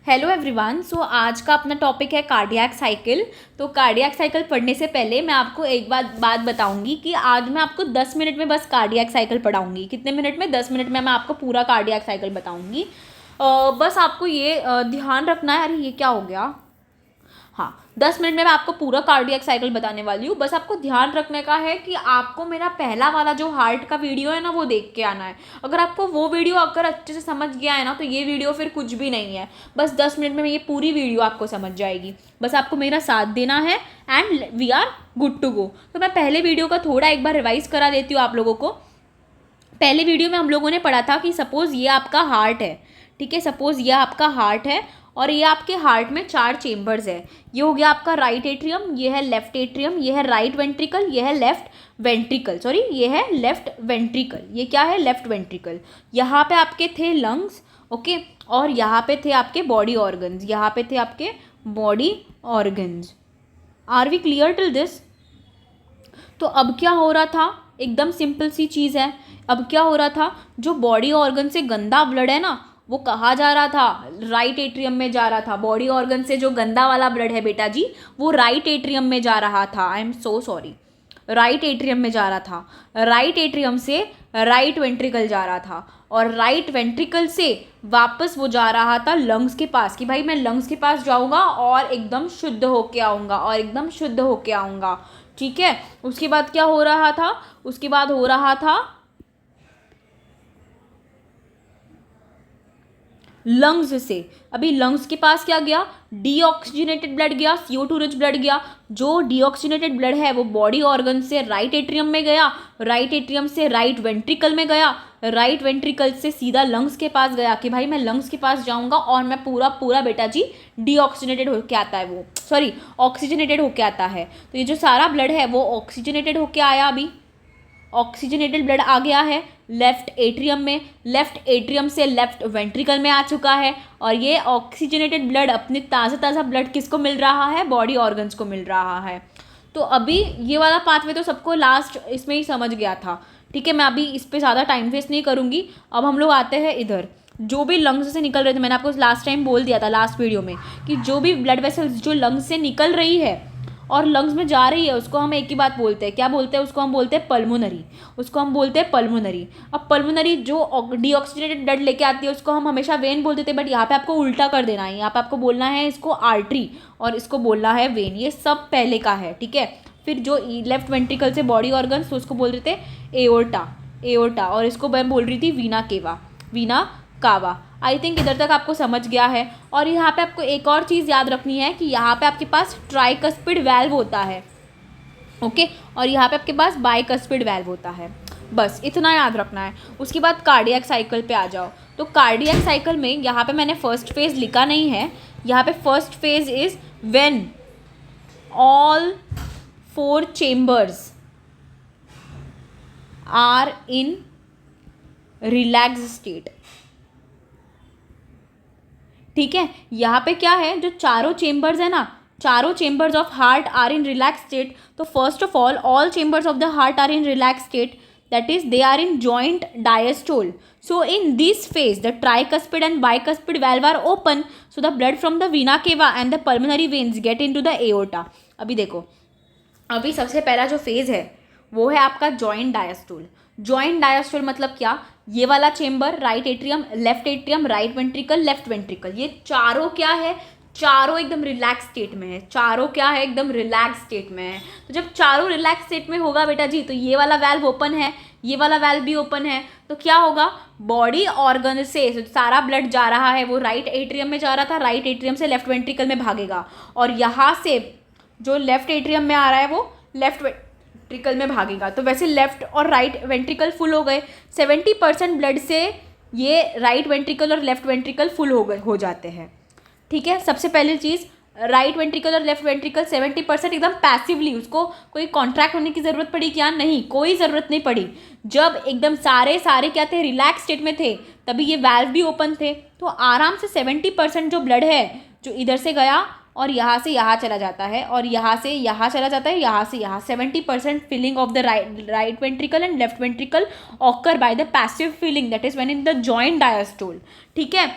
Hello everyone. सो आज का अपना टॉपिक है कार्डियक साइकिल। तो कार्डियक साइकिल पढ़ने से पहले मैं आपको एक बात बताऊंगी कि आज मैं आपको 10 मिनट में बस कार्डियक साइकिल पढ़ाऊंगी। कितने मिनट में? 10 मिनट में मैं आपको पूरा कार्डियक साइकिल बताऊंगी। बस आपको ये ध्यान रखना है। अरे ये क्या हो गया? हाँ, 10 मिनट में मैं आपको पूरा कार्डियक साइकिल बताने वाली हूँ। बस आपको ध्यान रखने का है कि आपको मेरा पहला वाला जो हार्ट का वीडियो है ना, वो देख के आना है। अगर आपको वो वीडियो अगर अच्छे से समझ गया है ना, तो ये वीडियो फिर कुछ भी नहीं है। बस 10 मिनट में ये पूरी वीडियो आपको समझ जाएगी। बस आपको मेरा साथ देना है and we are good to go. तो मैं पहले वीडियो का थोड़ा एक बार रिवाइज करा देती हूँ आप लोगों को। पहले वीडियो में हम लोगों ने पढ़ा था कि सपोज़ ये आपका हार्ट है, ठीक है। सपोज़ ये आपका हार्ट है और ये आपके हार्ट में 4 चेम्बर्स है। ये हो गया आपका राइट एट्रियम, ये है लेफ्ट एट्रियम, ये है राइट वेंट्रिकल, ये है लेफ्ट वेंट्रिकल, सॉरी ये है लेफ्ट वेंट्रिकल। ये क्या है? Left ventricle. यहाँ पे आपके थे लंग्स, ओके, और यहाँ पे थे आपके बॉडी ऑर्गन्स। यहाँ पे थे आपके body organs. Are we clear till this? तो अब क्या हो रहा था? एकदम सिंपल सी चीज़ है। अब क्या हो रहा था? जो बॉडी ऑर्गन से गंदा ब्लड है ना, वो कहाँ जा रहा था? राइट एट्रियम में जा रहा था। बॉडी ऑर्गन से जो गंदा वाला ब्लड है बेटा जी, वो राइट एट्रियम में जा रहा था। I am so sorry, right atrium में जा रहा था। राइट एट्रियम से राइट वेंट्रिकल जा रहा था और राइट वेंट्रिकल से वापस वो जा रहा था लंग्स के पास कि भाई मैं लंग्स के पास जाऊंगा और एकदम शुद्ध होके आऊँगा और एकदम शुद्ध होके आऊँगा, ठीक है। उसके बाद क्या हो रहा था? उसके बाद हो रहा था लंग्स से। अभी लंग्स के पास क्या गया? डीऑक्सीजनेटेड ब्लड गया, CO2 रिच ब्लड गया। जो डीऑक्सीजनेटेड ब्लड है वो बॉडी ऑर्गन से राइट एट्रियम में गया, राइट एट्रियम से राइट वेंट्रिकल में गया, राइट वेंट्रिकल से सीधा लंग्स के पास गया कि भाई मैं लंग्स के पास जाऊंगा और मैं पूरा पूरा बेटा जी डीऑक्सीजनेटेड होके आता है, वो सॉरी ऑक्सीजनेटेड होके आता है। तो ये जो सारा ब्लड है वो ऑक्सीजनेटेड होके आया। अभी ऑक्सीजनेटेड ब्लड आ गया है लेफ्ट एट्रियम में, लेफ्ट एट्रियम से लेफ्ट वेंट्रिकल में आ चुका है। और ये ऑक्सीजनेटेड ब्लड, अपने ताज़ा ताज़ा ब्लड किसको मिल रहा है? बॉडी ऑर्गन्स को मिल रहा है। तो अभी ये वाला पाथवे तो सबको लास्ट इसमें ही समझ गया था, ठीक है। मैं अभी इस पर ज़्यादा टाइम वेस्ट नहीं करूँगी। अब हम लोग आते हैं इधर। जो भी लंग्स से निकल रहे थे, मैंने आपको लास्ट टाइम बोल दिया था लास्ट वीडियो में कि जो भी ब्लड वेसल्स जो लंग्स से निकल रही है और लंग्स में जा रही है, उसको हम एक ही बात बोलते हैं। क्या बोलते हैं? उसको हम बोलते हैं पल्मोनरी। उसको हम बोलते हैं पल्मोनरी। अब पल्मोनरी जो डीऑक्सीजनेटेड ब्लड लेके आती है उसको हम हमेशा वेन बोलते थे, बट यहाँ पे आपको उल्टा कर देना है। यहाँ पे आपको बोलना है इसको आर्टरी और इसको बोलना है वेन। ये सब पहले का है, ठीक है। फिर जो लेफ्ट वेंट्रिकल से बॉडी ऑर्गन्स, तो उसको बोल रहे थे एओर्टा, एओर्टा। और इसको मैं बोल रही थी वीना केवा, वीना कावा। आई थिंक इधर तक आपको समझ गया है। और यहाँ पे आपको एक और चीज़ याद रखनी है कि यहाँ पे आपके पास ट्राइकस्पिड वैल्व होता है, ओके, और यहाँ पे आपके पास बाइकस्पिड वैल्व होता है। बस इतना याद रखना है। उसके बाद कार्डियक साइकिल पे आ जाओ। तो कार्डियक साइकिल में यहाँ पे मैंने फर्स्ट फेज लिखा नहीं है। यहाँ पे first phase is when all 4 chambers are in relax state, ठीक है। यहाँ पे क्या है? जो चारों चेम्बर्स है ना, चारों chambers of heart are in relax state. तो first of all chambers of the heart are in relax state, that is they are in joint diastole. So in this phase the tricuspid and bicuspid valve are open, so the blood from the vena cava and the pulmonary veins get into the aorta. अभी देखो, अभी सबसे पहला जो phase है वो है आपका जॉइंट डायस्टोल। जॉइंट डायस्टोल मतलब क्या? ये वाला chamber, right atrium, right ventricle, left ventricle, ये चारों क्या है? चारों एकदम रिलैक्स स्टेट में है। चारों क्या है? एकदम रिलैक्स स्टेट में है। तो जब चारों रिलैक्स स्टेट में होगा बेटा जी, तो ये वाला वैल्व ओपन है, ये वाला वैल्व भी ओपन है। तो क्या होगा? बॉडी ऑर्गन से सारा ब्लड जा रहा है, वो राइट एट्रियम में जा रहा था, राइट एट्रियम से लेफ्ट वेंट्रिकल में भागेगा। और यहाँ से जो लेफ्ट एट्रियम में आ रहा है वो लेफ्ट वेंट्रिकल में भागेगा। तो वैसे लेफ्ट और राइट वेंट्रिकल फुल हो गए। 70% ब्लड से ये राइट वेंट्रिकल और लेफ्ट वेंट्रिकल फुल हो जाते हैं, ठीक है। सबसे पहली चीज़, राइट वेंट्रिकल और लेफ्ट वेंट्रिकल 70% एकदम पैसिवली, उसको कोई कॉन्ट्रैक्ट होने की ज़रूरत पड़ी क्या? नहीं, कोई ज़रूरत नहीं पड़ी। जब एकदम सारे क्या थे? रिलैक्स स्टेट में थे, तभी ये वैल्व भी ओपन थे। तो आराम से 70% जो ब्लड है जो इधर से गया और यहाँ से यहाँ चला जाता है और यहाँ से यहाँ चला जाता है, यहाँ से यहाँ 70% filling of the right ventricle and left ventricle occur by the passive filling, that is when in the joint diastole, ठीक है।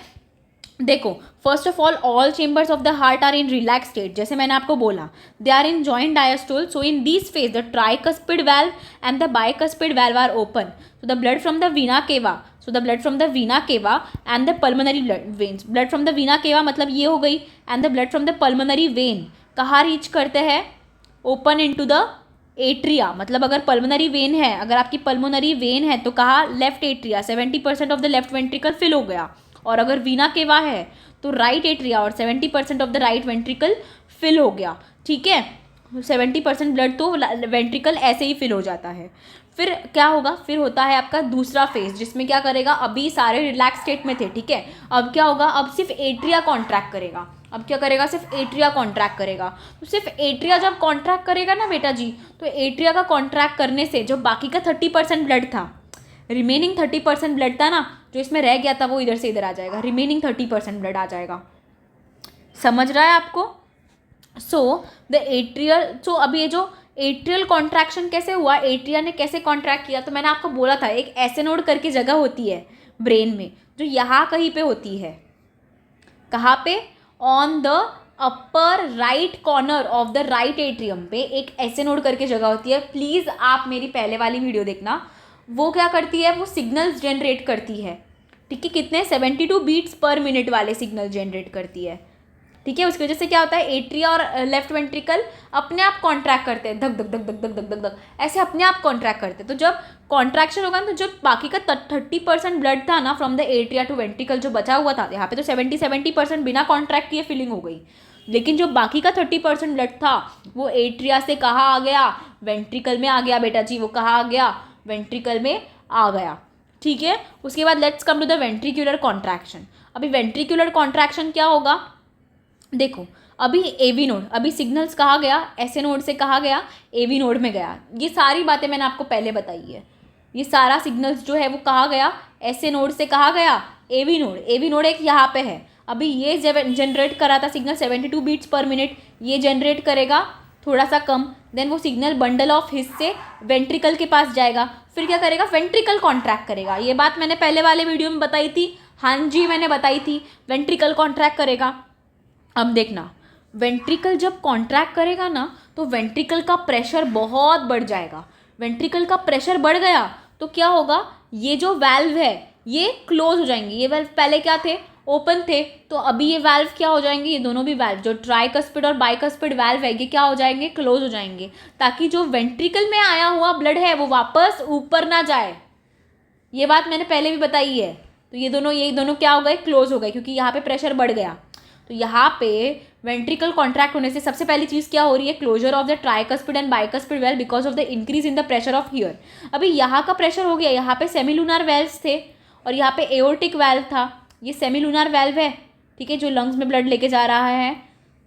देखो, first of all chambers of the heart are in relax state, जैसे मैंने आपको बोला, they are in joint diastole. So in this phase the tricuspid valve and the bicuspid valve are open. So the blood from the vena cava, so the blood from the vena केवा and the pulmonary veins, blood from the vena केवा मतलब ये हो गई, and the blood from the pulmonary vein कहाँ reach करते हैं? Open into the atria. मतलब अगर पल्मोनरी वेन है, अगर आपकी पल्मोनरी वेन है तो कहाँ? Left atria. 70% of the left ventricle fill हो गया. और अगर वीना केवा है तो राइट एट्रिया और 70% of the right ventricle fill हो गया. ठीक है, 70% ब्लड तो वेंट्रिकल ऐसे ही फिल हो जाता है. फिर क्या होगा? फिर होता है आपका दूसरा फेज, जिसमें क्या करेगा? अभी सारे रिलैक्स स्टेट में थे, ठीक है, अब क्या होगा? अब सिर्फ एट्रिया कॉन्ट्रैक्ट करेगा. अब क्या करेगा? सिर्फ एट्रिया कॉन्ट्रैक्ट करेगा. तो सिर्फ एट्रिया जब कॉन्ट्रैक्ट करेगा ना बेटा जी, तो एट्रिया का कॉन्ट्रैक्ट करने से जो बाकी का 30% ब्लड था, रिमेनिंग 30% ब्लड था ना जो इसमें रह गया था, वो इधर से इधर आ जाएगा. रिमेनिंग 30% ब्लड आ जाएगा. समझ रहा है आपको? सो द एट्रियल, सो अभी ये जो एट्रियल कॉन्ट्रैक्शन कैसे हुआ, एट्रिया ने कैसे कॉन्ट्रैक्ट किया, तो मैंने आपको बोला था एक ऐसे नोड करके जगह होती है ब्रेन में जो यहाँ कहीं पे होती है. कहाँ पे? On the upper right corner of the right atrium पे एक ऐसे नोड करके जगह होती है. प्लीज़ आप मेरी पहले वाली वीडियो देखना. वो क्या करती है? वो सिग्नल्स जनरेट करती है. ठीक है, कितने? 72 बीट्स पर मिनट वाले सिग्नल जनरेट करती है. ठीक है, उसकी वजह से क्या होता है? एट्रिया और लेफ्ट वेंट्रिकल अपने आप कॉन्ट्रैक्ट करते हैं, धक धक धक धक धक धक धक धक ऐसे अपने आप कॉन्ट्रैक्ट करते हैं. तो जब कॉन्ट्रैक्शन होगा ना, तो जब बाकी का 30% ब्लड था ना from the atria to ventricle जो बचा हुआ था, यहाँ पे तो 70% बिना कॉन्ट्रैक्ट किए फिलिंग हो गई, लेकिन जो बाकी का 30% ब्लड था वो एट्रिया से कहाँ आ गया? वेंट्रिकल में आ गया बेटा जी. वो कहाँ आ गया? वेंट्रिकल में आ गया. ठीक है, उसके बाद let's come to the ventricular contraction. अभी वेंट्रिकुलर कॉन्ट्रैक्शन क्या होगा? देखो, अभी एवी नोड, अभी सिग्नल्स कहाँ गया? ऐसे नोड से कहाँ गया? एवी नोड में गया. ये सारी बातें मैंने आपको पहले बताई है. ये सारा सिग्नल्स जो है वो कहाँ गया? ऐसे नोड से कहाँ गया? AV node. एवी नोड एक यहाँ पे है. अभी ये जनरेट करा था सिग्नल 72 बीट्स पर मिनट, ये जनरेट करेगा थोड़ा सा कम, देन वो सिग्नल बंडल ऑफ हिस से वेंट्रिकल के पास जाएगा. फिर क्या करेगा? वेंट्रिकल कॉन्ट्रैक्ट करेगा. ये बात मैंने पहले वाले वीडियो में बताई थी. हाँ जी, मैंने बताई थी. वेंट्रिकल कॉन्ट्रैक्ट करेगा. अब देखना, वेंट्रिकल जब कॉन्ट्रैक्ट करेगा ना तो वेंट्रिकल का प्रेशर बहुत बढ़ जाएगा. वेंट्रिकल का प्रेशर बढ़ गया तो क्या होगा? ये जो वाल्व है ये क्लोज हो जाएंगे. ये वाल्व पहले क्या थे? ओपन थे. तो अभी ये वाल्व क्या हो जाएंगे? ये दोनों भी वाल्व जो ट्राइकस्पिड और बाइकस्पिड वाल्व है ये क्या हो जाएंगे? क्लोज हो जाएंगे, ताकि जो वेंट्रिकल में आया हुआ ब्लड है वो वापस ऊपर ना जाए. ये बात मैंने पहले भी बताई है. तो ये दोनों क्या हो गए? क्लोज हो गए, क्योंकि यहाँ पे प्रेशर बढ़ गया. तो यहाँ पे वेंट्रिकल कॉन्ट्रैक्ट होने से सबसे पहली चीज़ क्या हो रही है? Closure of the tricuspid and bicuspid valve because of the increase in the pressure of here. अभी यहाँ का प्रेशर हो गया. यहाँ पे सेमिलुनार वेल्व्स थे और यहाँ पे एओर्टिक वेल्व था. ये सेमिलुनार वेल्व है, ठीक है, जो लंग्स में ब्लड लेके जा रहा है.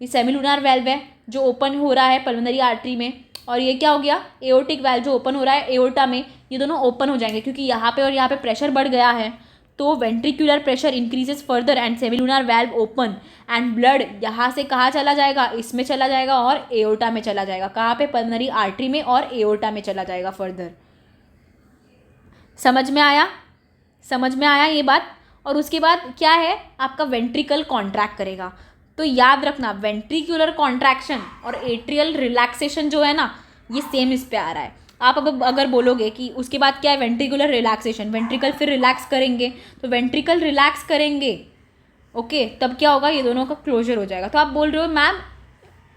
ये सेमिलुनार वेल्व है जो ओपन हो रहा है पल्मोनरी आर्टरी में. और ये क्या हो गया? एओर्टिक वेल्व जो ओपन हो रहा है एओर्टा में. ये दोनों ओपन हो जाएंगे क्योंकि यहाँ पे और यहाँ पे प्रेशर बढ़ गया है. तो ventricular pressure increases further and semilunar valve open and blood यहाँ से कहाँ चला जाएगा? इसमें चला जाएगा और एओर्टा में चला जाएगा. कहाँ पे? पल्मोनरी आर्टरी में और एओर्टा में चला जाएगा फर्दर. समझ में आया? समझ में आया ये बात? और उसके बाद क्या है? आपका वेंट्रिकल कॉन्ट्रैक्ट करेगा. तो याद रखना, वेंट्रिकुलर कॉन्ट्रैक्शन और एट्रियल रिलैक्सेशन जो है ना, ये सेम इस पे आ रहा है. आप अगर बोलोगे कि उसके बाद क्या है? वेंट्रिकुलर रिलैक्सेशन, वेंट्रिकल फिर रिलैक्स करेंगे, तो वेंट्रिकल रिलैक्स करेंगे, ओके, तब क्या होगा? ये दोनों का क्लोजर हो जाएगा. तो आप बोल रहे हो मैम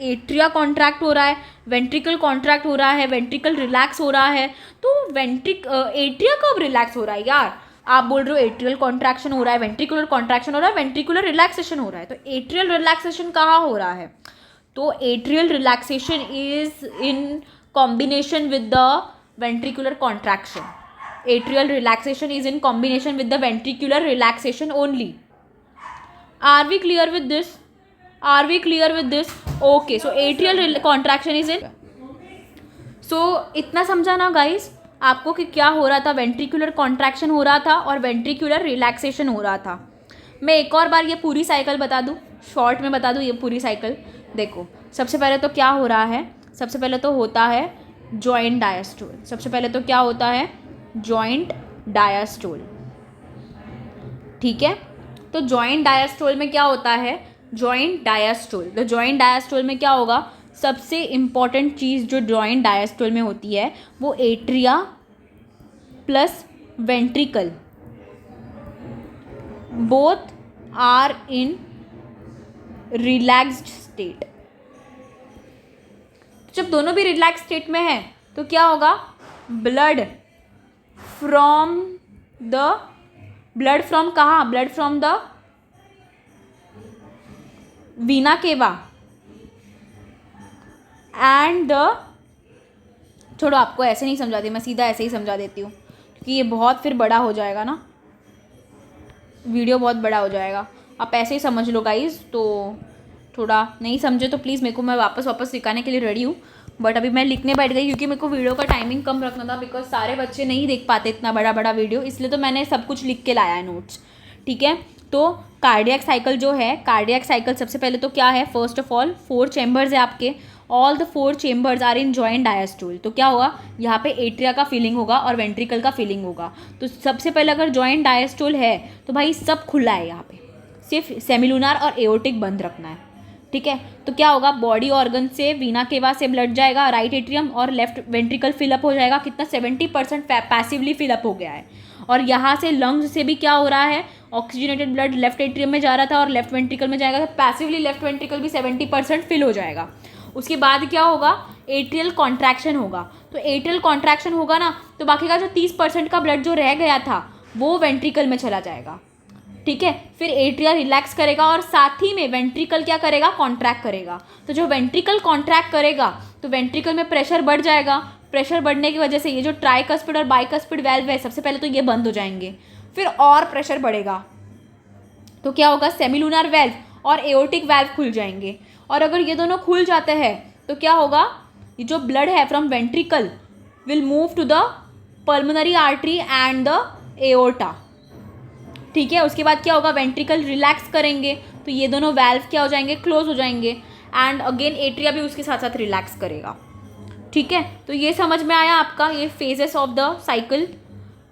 एट्रिया कॉन्ट्रैक्ट हो रहा है, वेंट्रिकल कॉन्ट्रैक्ट हो रहा है, वेंट्रिकल रिलैक्स हो रहा है, तो एट्रिया कब रिलैक्स हो रहा है यार? आप बोल रहे हो एट्रियल कॉन्ट्रैक्शन हो रहा है, वेंट्रिकुलर कॉन्ट्रैक्शन हो रहा है, वेंट्रिकुलर रिलैक्सेशन हो रहा है. तो एट्रियल रिलैक्सेशन कहाँ हो रहा है? तो atrial relaxation is in combination with the ventricular contraction. Atrial relaxation is in combination with the ventricular relaxation only. Are we clear with this? Are we clear with this? Okay, so atrial contraction is in. So इतना समझा ना guys आपको कि क्या हो रहा था? Ventricular contraction हो रहा था और वेंट्रिकुलर रिलैक्सेशन हो रहा था. मैं एक और बार ये पूरी साइकिल बता दूँ, शॉर्ट में बता दूँ ये पूरी साइकिल. देखो, सबसे पहले तो क्या हो रहा है? सबसे पहले तो होता है जॉइंट डायस्टोल. सबसे पहले तो क्या होता है? जॉइंट डायस्टोल, ठीक है. तो जॉइंट डायस्टोल में क्या होता है, जॉइंट डायस्टोल, तो जॉइंट डायस्टोल में क्या होगा, सबसे इम्पॉर्टेंट चीज़ जो जॉइंट डायस्टोल में होती है वो atria plus ventricle both are in relaxed state. जब दोनों भी रिलैक्स स्टेट में है तो क्या होगा, ब्लड फ्रॉम कहाँ, ब्लड फ्रॉम द वीना केवा एंड द, छोड़ो आपको ऐसे नहीं समझाती, मैं सीधा ऐसे ही समझा देती हूँ क्योंकि ये बहुत फिर बड़ा हो जाएगा ना, वीडियो बहुत बड़ा हो जाएगा। आप ऐसे ही समझ लो गाइस, तो थोड़ा नहीं समझे तो प्लीज़ मेरे को, मैं वापस सिखाने के लिए रेडी हूँ, बट अभी मैं लिखने बैठ गई क्योंकि मेरे को वीडियो का टाइमिंग कम रखना था, बिकॉज सारे बच्चे नहीं देख पाते इतना बड़ा बड़ा वीडियो, इसलिए तो मैंने सब कुछ लिख के लाया है नोट्स, ठीक है। तो कार्डियक साइकिल जो है, कार्डियक साइकिल सबसे पहले तो क्या है, फर्स्ट ऑफ ऑल 4 चैम्बर्स है आपके, all the 4 chambers are in joint diastole. तो क्या होगा, यहाँ पे एट्रिया का फीलिंग होगा और वेंट्रिकल का फीलिंग होगा। तो सबसे पहले अगर जॉइंट डायस्टोल है तो भाई सब खुला है, यहाँ पे सिर्फ सेमिलुनार और एओर्टिक बंद रखना है, ठीक है। तो क्या होगा, बॉडी ऑर्गन से वीना केवा से ब्लड जाएगा, राइट एट्रियम और लेफ्ट वेंट्रिकल फिलअप हो जाएगा, कितना 70% पैसिवली फिलअप हो गया है। और यहाँ से लंग्स से भी क्या हो रहा है, ऑक्सीजनेटेड ब्लड लेफ्ट एट्रियम में जा रहा था और लेफ्ट वेंट्रिकल में जाएगा, तो पैसिवली लेफ्ट वेंट्रिकल भी 70% फिल हो जाएगा। उसके बाद क्या होगा, एट्रियल कॉन्ट्रैक्शन होगा। तो एट्रियल कॉन्ट्रैक्शन होगा ना, तो बाकी का जो 30% का ब्लड जो रह गया था वो वेंट्रिकल में चला जाएगा, ठीक है। फिर एट्रिया रिलैक्स करेगा और साथ ही में वेंट्रिकल क्या करेगा, कॉन्ट्रैक्ट करेगा। तो जो वेंट्रिकल कॉन्ट्रैक्ट करेगा तो वेंट्रिकल में प्रेशर बढ़ जाएगा, प्रेशर बढ़ने की वजह से ये जो ट्राइकस्पिड और बाइकस्पिड वेल्व है सबसे पहले तो ये बंद हो जाएंगे, फिर और प्रेशर बढ़ेगा तो क्या होगा, सेमिलुनर वेल्व और एओर्टिक वेल्व खुल जाएंगे। और अगर ये दोनों खुल जाते हैं तो क्या होगा, ये जो ब्लड है from ventricle will move to the pulmonary artery and the aorta, ठीक है। उसके बाद क्या होगा, वेंट्रिकल रिलैक्स करेंगे तो ये दोनों वेल्व क्या हो जाएंगे, क्लोज हो जाएंगे, एंड अगेन एट्रिया भी उसके साथ साथ रिलैक्स करेगा, ठीक है। तो ये समझ में आया आपका, ये फेजेस ऑफ द साइकिल।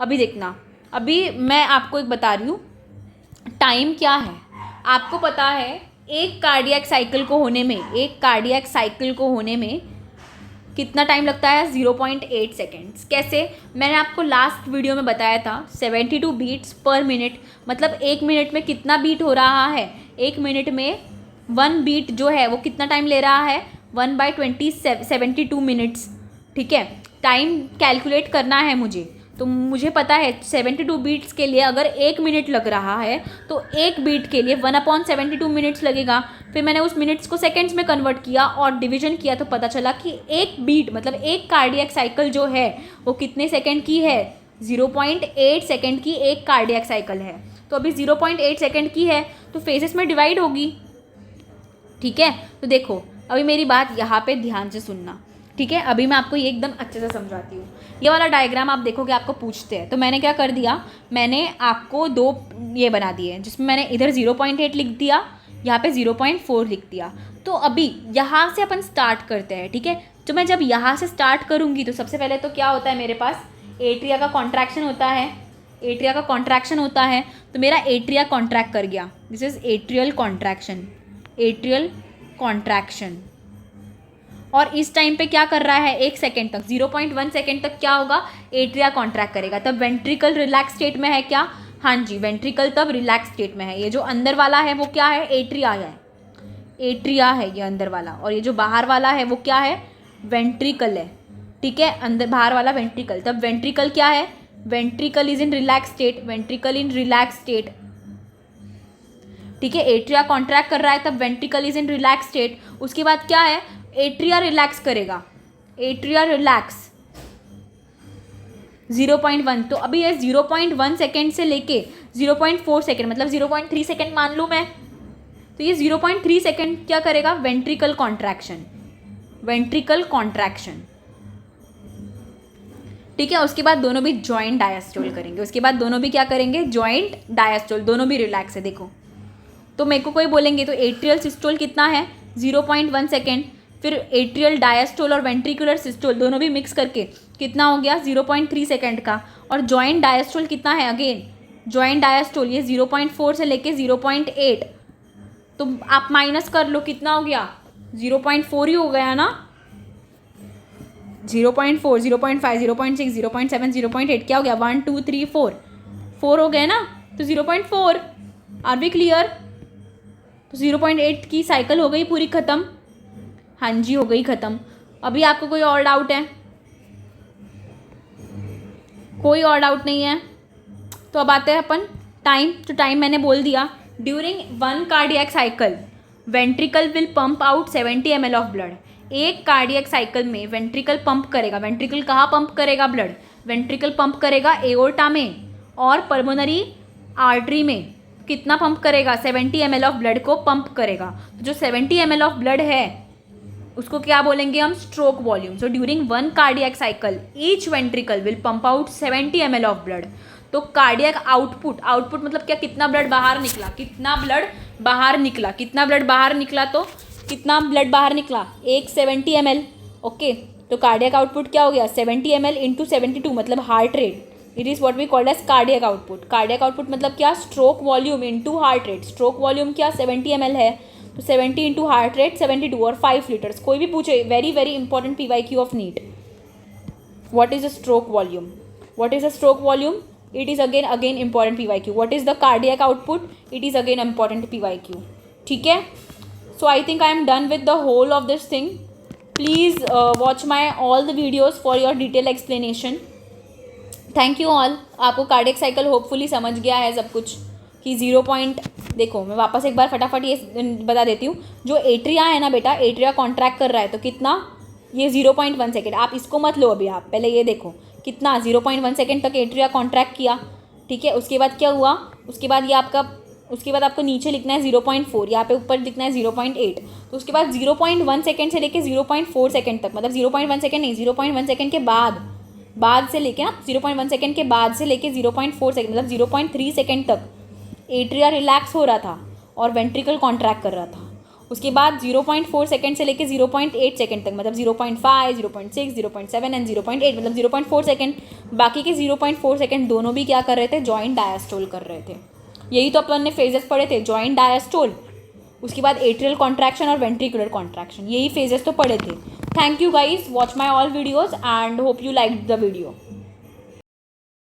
अभी देखना, अभी मैं आपको एक बता रही हूँ टाइम क्या है। आपको पता है एक कार्डियक साइकिल को होने में कितना टाइम लगता है, 0.8 सेकेंड्स। कैसे, मैंने आपको लास्ट वीडियो में बताया था 72 बीट्स पर मिनट, मतलब 1 मिनट में कितना बीट हो रहा है, 1 मिनट में 1 बीट जो है वो कितना टाइम ले रहा है, 1/20 72 मिनट्स, ठीक है। टाइम कैलकुलेट करना है मुझे, तो मुझे पता है 72 बीट्स के लिए अगर 1 मिनट लग रहा है तो 1 बीट के लिए 1/72 मिनट्स लगेगा। फिर मैंने उस मिनट्स को सेकंड्स में कन्वर्ट किया और डिवीजन किया तो पता चला कि एक बीट मतलब एक कार्डियक साइकिल जो है वो कितने सेकंड की है, 0.8 सेकंड की एक कार्डियक साइकिल है। तो अभी 0.8 सेकंड की है तो फेजेस में डिवाइड होगी, ठीक है। तो देखो अभी मेरी बात यहाँ पे ध्यान से सुनना, ठीक है। अभी मैं आपको ये एकदम अच्छे से समझाती हूँ। ये वाला डायग्राम आप देखोगे आपको पूछते हैं, तो मैंने क्या कर दिया, मैंने आपको 2 ये बना दिए जिसमें मैंने इधर 0.8 लिख दिया, यहाँ पे 0.4 लिख दिया। तो अभी यहाँ से अपन स्टार्ट करते हैं, ठीक है। तो मैं जब यहाँ से स्टार्ट करूँगी तो सबसे पहले तो क्या होता है, मेरे पास एट्रिया का कॉन्ट्रैक्शन होता है, तो मेरा एट्रिया कॉन्ट्रैक्ट कर गया, दिस इज एट्रियल कॉन्ट्रैक्शन। और इस टाइम पे क्या कर रहा है, 1 सेकेंड तक, 0.1 सेकेंड तक क्या होगा, एट्रिया कॉन्ट्रैक्ट करेगा। तब वेंट्रिकल रिलैक्स स्टेट में है क्या, हाँ जी, वेंट्रिकल तब रिलैक्स स्टेट में है। ये जो अंदर वाला है वो क्या है, एट्रिया है ये अंदर वाला, और ये जो बाहर वाला है वो क्या है, वेंट्रिकल है, ठीक है। अंदर बाहर वाला वेंट्रिकल, तब वेंट्रिकल क्या है, ventricle is in relax state, ठीक है। एट्रिया कॉन्ट्रैक्ट कर रहा है तब ventricle is in relax state. उसके बाद क्या है, एट्रिया रिलैक्स करेगा, एट्रिया रिलैक्स 0.1। तो अभी ये 0.1 सेकेंड से लेके 0.4 सेकेंड मतलब 0.3 सेकेंड मान लूँ मैं, तो ये 0.3 सेकेंड क्या करेगा, वेंट्रिकल कॉन्ट्रैक्शन, ठीक है। उसके बाद दोनों भी जॉइंट डायस्टोल करेंगे, जॉइंट डायस्टोल, दोनों भी रिलैक्स है। देखो तो मेरे को कोई बोलेंगे तो एट्रियल सिस्टोल कितना है, 0.1 सेकेंड, फिर एट्रियल डायस्टोल और वेंट्रिकुलर सिस्टोल दोनों भी मिक्स करके कितना हो गया, 0.3 सेकेंड का। और जॉइंट डायस्टोल कितना है, अगेन जॉइंट डायस्टोल ये 0.4 से लेके 0.8, तो आप माइनस कर लो कितना हो गया, 0.4 ही हो गया ना, 0.4, 0.5, 0.6, 0.7, 0.8 क्या हो गया, 1 2 3 4 हो गए ना, तो 0.4। Are we clear? तो 0.8 की साइकिल हो गई पूरी ख़त्म। हाँ जी हो गई ख़त्म। अभी आपको कोई और डाउट है? कोई और डाउट नहीं है? तो अब आते हैं अपन टाइम। तो टाइम मैंने बोल दिया, during 1 cardiac cycle ventricle will pump out 70 ml of blood. एक कार्डियक साइकिल में वेंट्रिकल पंप करेगा। वेंट्रिकल कहाँ पंप करेगा ब्लड? वेंट्रिकल पंप करेगा एओर्टा में और पल्मोनरी आर्टरी में। कितना पंप करेगा? 70 ml ऑफ ब्लड को पंप करेगा। जो 70 ml ऑफ ब्लड है उसको क्या बोलेंगे हम? Stroke volume. So during 1 cardiac cycle each ventricle will pump out 70 ml of blood. तो कार्डियक आउटपुट, आउटपुट मतलब क्या? कितना ब्लड बाहर निकला, कितना ब्लड बाहर निकला, कितना ब्लड बाहर निकला, तो कितना ब्लड बाहर निकला? एक 70 ml। ओके, तो कार्डियक आउटपुट क्या हो गया? 70 ml इंटू 72 मतलब heart rate. It is what we called as cardiac output. Cardiac output मतलब क्या? Stroke volume into heart rate. Stroke volume क्या? 70 ml है, तो 70 इंटू हार्ट रेट 72 और 5 लीटर्स। कोई भी पूछे, very very important PYQ of NEET, what is a stroke volume? What is a stroke volume? It is again important PYQ. What is the cardiac output? It is again important PYQ. ठीक है? So I think I am done with the whole of this thing. Please watch my all the videos for your detailed explanation. Thank you all. आपको cardiac cycle hopefully समझ गया है सब कुछ कि 0 point। देखो मैं वापस एक बार फटाफट ये बता देती हूँ। जो एट्रिया है ना बेटा, एट्रिया कॉन्ट्रैक्ट कर रहा है तो कितना? ये 0.1 सेकेंड। आप इसको मत लो अभी, आप पहले ये देखो कितना 0.1 सेकेंड तक एट्रिया कॉन्ट्रैक्ट किया। ठीक है, उसके बाद क्या हुआ? उसके बाद ये आपका, उसके बाद आपको नीचे लिखना है 0.4, यहाँ पे ऊपर लिखना है 0.8। तो उसके बाद 0.1 सेकेंड से लेके 0.4 सेकेंड तक, मतलब 0.1 सेकेंड नहीं, 0.1 सेकेंड के बाद से लेके ना, 0.1 सेकेंड के बाद से लेके 0.4 सेकेंड मतलब 0.3 सेकेंड तक एट्रिया रिलैक्स हो रहा था और वेंट्रिकल कॉन्ट्रैक्ट कर रहा था। उसके बाद 0.4 सेकेंड से लेके 0.8 सेकेंड तक मतलब 0.5, 0.6, 0.7 एंड 0.8 मतलब 0.4 सेकेंड। बाकी के 0.4 सेकेंड दोनों भी क्या कर रहे थे? जॉइंट डायस्टोल कर रहे थे। यही तो अपन ने फेजेस पढ़े थे, जॉइंट डायस्टोल, उसके बाद एट्रियल कॉन्ट्रैक्शन और वेंट्रिकुलर कॉन्ट्रैक्शन, यही फेजेस तो पढ़े थे। Thank you guys, watch my all videos and hope you like the video.